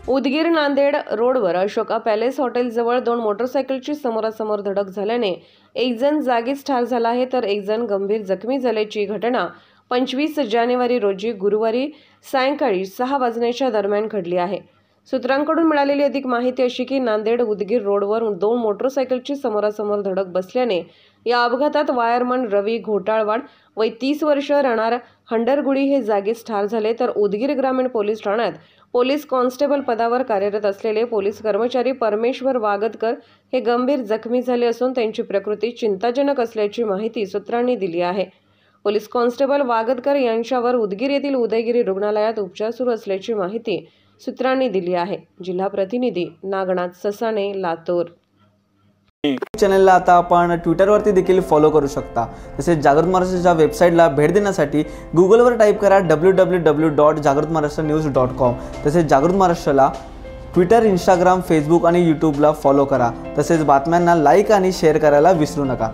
उदगीर नांदेड रोडवर अशोका पॅलेस हॉटेलजवळ दोन मोटरसायकलची समोरासमोर धडक झाल्याने एक जण जागीच ठार झाला आहे तर एक जण गंभीर जखमी झाल्याची घटना 25 जानेवारी रोजी गुरुवारी सायंकाळी 6 वाजण्याच्या दरम्यान घडली आहे। सूत्रांकडून मिळालेली अधिक माहिती अशी की नांदेड उदगीर रोडवर दोन मोटरसायकलची समोरासमोर धडक बसल्याने या अपघातात वायरमन रवी घोटाळवाड वय 30 वर्ष राहणार हंडरगुडी हे जागीच ठार झाले तर उदगीर ग्रामीण पोलीस ठाण्यात पोलीस कॉन्स्टेबल पदावर कार्यरत असलेले पोलीस कर्मचारी परमेश्वर वागदकर हे गंभीर जखमी झाले असून त्यांची प्रकृती चिंताजनक असल्याची माहिती सूत्रांनी दिली आहे। पोलीस कॉन्स्टेबल वागदकर यांच्यावर उदगीर येथील उदयगिरी रुग्णालयात उपचार सुरू असल्याची माहिती सूत्रांनी दिली आहे। जिल्हा प्रतिनिधी नागनाथ ससाणे, लातूर। चॅनलला आता आपण ट्विटरवरती देखील फॉलो करू शकता। तसेच जागृत महाराष्ट्राच्या वेबसाईटला भेट देण्यासाठी गुगलवर टाईप करा www.jagrutmaharashtranews.com। तसेच जागृत महाराष्ट्राला ट्विटर, इंस्टाग्राम, फेसबुक आणि यूट्यूबला फॉलो करा। तसेच बातम्यांना लाईक आणि शेअर करायला विसरू नका।